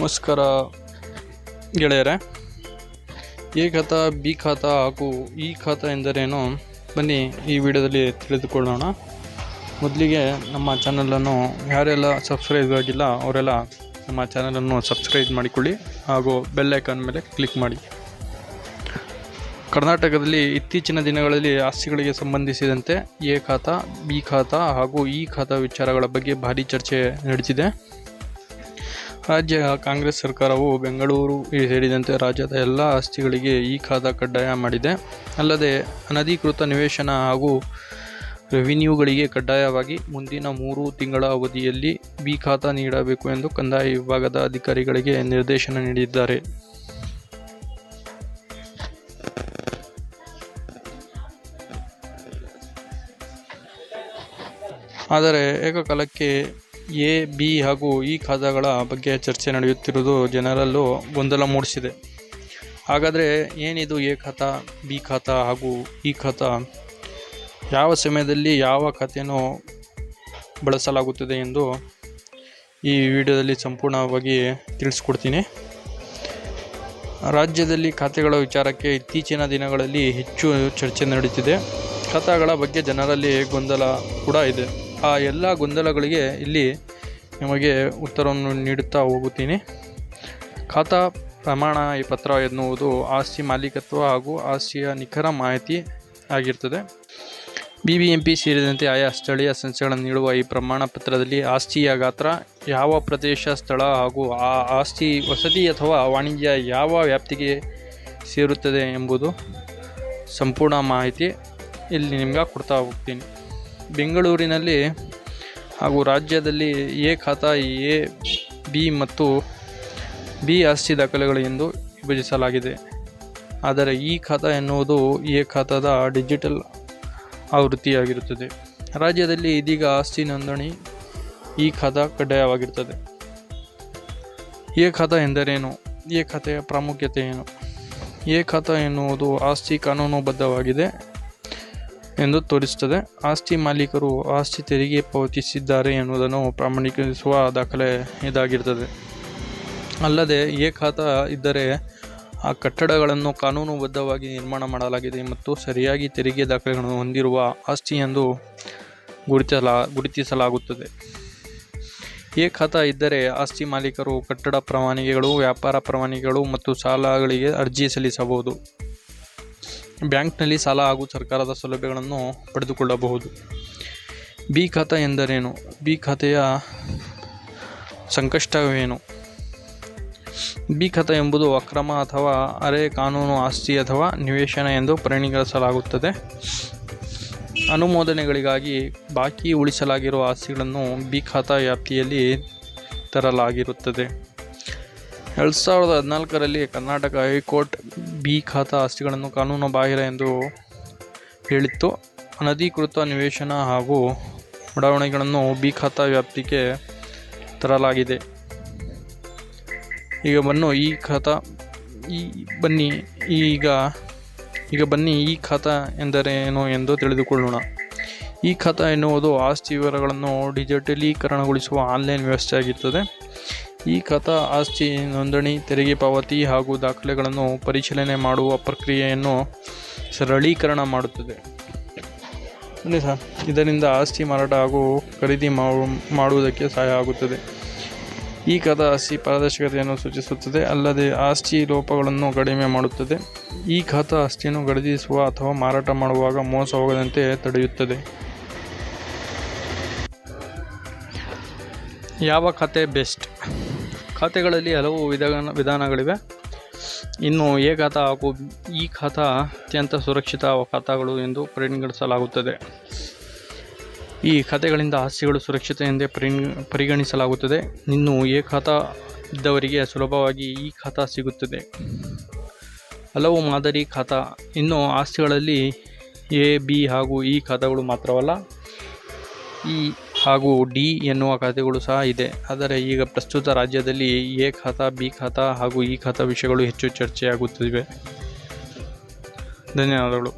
ನಮಸ್ಕಾರ ಗೆಳೆಯರೆ. ಎ ಖಾತಾ, ಬಿ ಖಾತಾ ಹಾಗೂ ಇ ಖಾತಾ ಎಂದರೇನು ಬನ್ನಿ ಈ ವಿಡಿಯೋದಲ್ಲಿ ತಿಳಿದುಕೊಳ್ಳೋಣ. ಮೊದಲಿಗೆ ನಮ್ಮ ಚಾನಲನ್ನು ಯಾರೆಲ್ಲ ಸಬ್ಸ್ಕ್ರೈಬ್ ಆಗಿಲ್ಲ ಅವರೆಲ್ಲ ನಮ್ಮ ಚಾನಲನ್ನು ಸಬ್ಸ್ಕ್ರೈಬ್ ಮಾಡಿಕೊಳ್ಳಿ ಹಾಗೂ ಬೆಲ್ ಐಕಾನ್ ಮೇಲೆ ಕ್ಲಿಕ್ ಮಾಡಿ. ಕರ್ನಾಟಕದಲ್ಲಿ ಇತ್ತೀಚಿನ ದಿನಗಳಲ್ಲಿ ಆಸ್ತಿಗಳಿಗೆ ಸಂಬಂಧಿಸಿದಂತೆ ಎ ಖಾತಾ, ಬಿ ಖಾತಾ ಹಾಗೂ ಇ ಖಾತಾ ವಿಚಾರಗಳ ಬಗ್ಗೆ ಭಾರೀ ಚರ್ಚೆ ನಡೆದಿದೆ. ರಾಜ್ಯ ಕಾಂಗ್ರೆಸ್ ಸರ್ಕಾರವು ಬೆಂಗಳೂರು ಸೇರಿದಂತೆ ರಾಜ್ಯದ ಎಲ್ಲ ಆಸ್ತಿಗಳಿಗೆ ಇ ಖಾತಾ ಕಡ್ಡಾಯ ಮಾಡಿದೆ. ಅಲ್ಲದೆ ಅನಧಿಕೃತ ನಿವೇಶನ ಹಾಗೂ ರೆವಿನ್ಯೂಗಳಿಗೆ ಕಡ್ಡಾಯವಾಗಿ ಮುಂದಿನ 3 ತಿಂಗಳ ಅವಧಿಯಲ್ಲಿ ಬಿ ಖಾತಾ ನೀಡಬೇಕು ಎಂದು ಕಂದಾಯ ವಿಭಾಗದ ಅಧಿಕಾರಿಗಳಿಗೆ ನಿರ್ದೇಶನ ನೀಡಿದ್ದಾರೆ. ಆದರೆ ಏಕಕಾಲಕ್ಕೆ ಎ, ಬಿ ಹಾಗೂ ಇ ಖಾತಾಗಳ ಬಗ್ಗೆ ಚರ್ಚೆ ನಡೆಯುತ್ತಿರುವುದು ಜನರಲ್ಲೂ ಗೊಂದಲ ಮೂಡಿಸಿದೆ. ಹಾಗಾದರೆ ಏನಿದು ಎ ಖಾತಾ, ಬಿ ಖಾತಾ ಹಾಗೂ ಇ ಖಾತಾ? ಯಾವ ಸಮಯದಲ್ಲಿ ಯಾವ ಖಾತೆಯನ್ನು ಬಳಸಲಾಗುತ್ತದೆ ಎಂದು ಈ ವಿಡಿಯೋದಲ್ಲಿ ಸಂಪೂರ್ಣವಾಗಿ ತಿಳಿಸ್ಕೊಡ್ತೀನಿ. ರಾಜ್ಯದಲ್ಲಿ ಖಾತೆಗಳ ವಿಚಾರಕ್ಕೆ ಇತ್ತೀಚಿನ ದಿನಗಳಲ್ಲಿ ಹೆಚ್ಚು ಚರ್ಚೆ ನಡೆಯುತ್ತಿದೆ. ಖಾತಾಗಳ ಬಗ್ಗೆ ಜನರಲ್ಲಿ ಗೊಂದಲ ಕೂಡ ಇದೆ. ಆ ಎಲ್ಲ ಗೊಂದಲಗಳಿಗೆ ಇಲ್ಲಿ ನಿಮಗೆ ಉತ್ತರವನ್ನು ನೀಡುತ್ತಾ ಹೋಗುತ್ತೀನಿ. ಖಾತಾ ಪ್ರಮಾಣ ಪತ್ರ ಎನ್ನುವುದು ಆಸ್ತಿ ಮಾಲೀಕತ್ವ ಹಾಗೂ ಆಸ್ತಿಯ ನಿಖರ ಮಾಹಿತಿ ಆಗಿರ್ತದೆ. BBMP ಸೇರಿದಂತೆ ಆಯಾ ಸ್ಥಳೀಯ ಸಂಸ್ಥೆಗಳನ್ನು ನೀಡುವ ಈ ಪ್ರಮಾಣ ಪತ್ರದಲ್ಲಿ ಆಸ್ತಿಯ ಗಾತ್ರ, ಯಾವ ಪ್ರದೇಶ, ಸ್ಥಳ ಹಾಗೂ ಆ ಆಸ್ತಿ ವಸತಿ ಅಥವಾ ವಾಣಿಜ್ಯ ಯಾವ ವ್ಯಾಪ್ತಿಗೆ ಸೇರುತ್ತದೆ ಎಂಬುದು ಸಂಪೂರ್ಣ ಮಾಹಿತಿ ಇಲ್ಲಿ ನಿಮ್ಗೆ ಕೊಡ್ತಾ ಹೋಗ್ತೀನಿ. ಬೆಂಗಳೂರಿನಲ್ಲಿ ಹಾಗೂ ರಾಜ್ಯದಲ್ಲಿ ಎ ಖಾತಾ, ಎ, ಬಿ ಮತ್ತು ಬಿ ಆಸ್ತಿ ದಾಖಲೆಗಳು ಎಂದು ವಿಭಜಿಸಲಾಗಿದೆ. ಆದರೆ ಇ ಖಾತಾ ಎನ್ನುವುದು ಎ ಖಾತಾದ ಡಿಜಿಟಲ್ ಆವೃತ್ತಿಯಾಗಿರುತ್ತದೆ. ರಾಜ್ಯದಲ್ಲಿ ಇದೀಗ ಆಸ್ತಿ ನೋಂದಣಿ ಇ ಖಾತಾ ಕಡ್ಡಾಯವಾಗಿರುತ್ತದೆ. ಎ ಖಾತಾ ಎಂದರೇನು? ಎ ಖಾತೆಯ ಪ್ರಾಮುಖ್ಯತೆ ಏನು? ಎ ಖಾತಾ ಎನ್ನುವುದು ಆಸ್ತಿ ಕಾನೂನುಬದ್ಧವಾಗಿದೆ ಎಂದು ತೋರಿಸುತ್ತದೆ. ಆಸ್ತಿ ಮಾಲೀಕರು ಆಸ್ತಿ ತೆರಿಗೆ ಪಾವತಿಸಿದ್ದಾರೆ ಎನ್ನುವುದನ್ನು ಪ್ರಮಾಣೀಕರಿಸುವ ದಾಖಲೆ ಇದಾಗಿರುತ್ತದೆ. ಅಲ್ಲದೆ ಎ ಖಾತಾ ಇದ್ದರೆ ಆ ಕಟ್ಟಡಗಳನ್ನು ಕಾನೂನುಬದ್ಧವಾಗಿ ನಿರ್ಮಾಣ ಮಾಡಲಾಗಿದೆ ಮತ್ತು ಸರಿಯಾಗಿ ತೆರಿಗೆ ದಾಖಲೆಗಳನ್ನು ಹೊಂದಿರುವ ಆಸ್ತಿ ಎಂದು ಗುರುತಿಸಲಾಗುತ್ತದೆ. ಎ ಖಾತಾ ಇದ್ದರೆ ಆಸ್ತಿ ಮಾಲೀಕರು ಕಟ್ಟಡ ಪರವಾನಗಿಗಳು, ವ್ಯಾಪಾರ ಪರವಾನಗಿಗಳು ಮತ್ತು ಸಾಲಗಳಿಗೆ ಅರ್ಜಿ ಸಲ್ಲಿಸಬಹುದು. ಬ್ಯಾಂಕ್ನಲ್ಲಿ ಸಾಲ ಹಾಗೂ ಸರ್ಕಾರದ ಸೌಲಭ್ಯಗಳನ್ನು ಪಡೆದುಕೊಳ್ಳಬಹುದು. ಬಿ ಖಾತಾ ಎಂದರೇನು? ಬಿ ಖಾತೆಯ ಸಂಕಷ್ಟವೇನು? ಬಿ ಖಾತಾ ಎಂಬುದು ಅಕ್ರಮ ಅಥವಾ ಅರೆ ಕಾನೂನು ಆಸ್ತಿ ಅಥವಾ ನಿವೇಶನ ಎಂದು ಪರಿಗಣಿಸಲಾಗುತ್ತದೆ. ಅನುಮೋದನೆಗಳಿಗಾಗಿ ಬಾಕಿ ಉಳಿಸಲಾಗಿರುವ ಆಸ್ತಿಗಳನ್ನು ಬಿ ಖಾತಾ ವ್ಯಾಪ್ತಿಯಲ್ಲಿ ತರಲಾಗಿರುತ್ತದೆ. 2014ರಲ್ಲಿ ಕರ್ನಾಟಕ ಹೈಕೋರ್ಟ್ ಬಿ ಖಾತಾ ಆಸ್ತಿಗಳನ್ನು ಕಾನೂನು ಬಾಹಿರ ಎಂದು ಹೇಳಿತ್ತು. ಅನಧಿಕೃತ ನಿವೇಶನ ಹಾಗೂ ಬಡಾವಣೆಗಳನ್ನು ಬಿ ಖಾತಾ ವ್ಯಾಪ್ತಿಗೆ ತರಲಾಗಿದೆ. ಈಗ ಬನ್ನಿ ಈ ಖಾತಾ ಎಂದರೇನು ಎಂದು ತಿಳಿದುಕೊಳ್ಳೋಣ. ಈ ಖಾತಾ ಎನ್ನುವುದು ಆಸ್ತಿ ವಿವರಗಳನ್ನು ಡಿಜಿಟಲೀಕರಣಗೊಳಿಸುವ ಆನ್ಲೈನ್ ವ್ಯವಸ್ಥೆಯಾಗಿರುತ್ತದೆ. ಈ ಖಾತಾ ಆಸ್ತಿ ನೋಂದಣಿ, ತೆರಿಗೆ ಪಾವತಿ ಹಾಗೂ ದಾಖಲೆಗಳನ್ನು ಪರಿಶೀಲನೆ ಮಾಡುವ ಪ್ರಕ್ರಿಯೆಯನ್ನು ಸರಳೀಕರಣ ಮಾಡುತ್ತದೆ. ಇದರಿಂದ ಆಸ್ತಿ ಮಾರಾಟ ಹಾಗೂ ಖರೀದಿ ಮಾಡುವುದಕ್ಕೆ ಸಹಾಯ ಆಗುತ್ತದೆ. ಈ ಖಾತಾ ಆಸ್ತಿ ಪಾರದರ್ಶಕತೆಯನ್ನು ಸೂಚಿಸುತ್ತದೆ, ಅಲ್ಲದೆ ಆಸ್ತಿ ಲೋಪಗಳನ್ನು ಕಡಿಮೆ ಮಾಡುತ್ತದೆ. ಈ ಖಾತಾ ಆಸ್ತಿಯನ್ನು ಖರೀದಿಸುವ ಅಥವಾ ಮಾರಾಟ ಮಾಡುವಾಗ ಮೋಸವಾಗದಂತೆ ತಡೆಯುತ್ತದೆ. ಯಾವ ಖಾತೆ ಬೆಸ್ಟ್? ಖಾತೆಗಳಲ್ಲಿ ಹಲವು ವಿಧಾನಗಳಿವೆ. ಇನ್ನು ಎ ಖಾತಾ ಹಾಗೂ ಇ ಖಾತಾ ಅತ್ಯಂತ ಸುರಕ್ಷಿತ ಖಾತಾಗಳು ಎಂದು ಪರಿಗಣಿಸಲಾಗುತ್ತದೆ. ಈ ಖಾತೆಗಳಿಂದ ಆಸ್ತಿಗಳು ಸುರಕ್ಷಿತ ಎಂದೇ ಪರಿಗಣಿಸಲಾಗುತ್ತದೆ. ಇನ್ನು ಎ ಖಾತಾ ಇದ್ದವರಿಗೆ ಸುಲಭವಾಗಿ ಇ ಖಾತಾ ಸಿಗುತ್ತದೆ. ಹಲವು ಮಾದರಿ ಖಾತಾ. ಇನ್ನು ಆಸ್ತಿಗಳಲ್ಲಿ ಎ, ಬಿ ಹಾಗೂ ಇ ಖಾತಾಗಳು ಮಾತ್ರವಲ್ಲ, ಇ ಹಾಗೂ ಡಿ ಎನ್ನುವ ಖಾತೆಗಳು ಸಹ ಇದೆ. ಆದರೆ ಈಗ ಪ್ರಸ್ತುತ ರಾಜ್ಯದಲ್ಲಿ ಎ ಖಾತಾ, ಬಿ ಖಾತಾ ಹಾಗೂ ಇ ಖಾತಾ ವಿಷಯಗಳು ಹೆಚ್ಚು ಚರ್ಚೆಯಾಗುತ್ತಿವೆ. ಧನ್ಯವಾದಗಳು.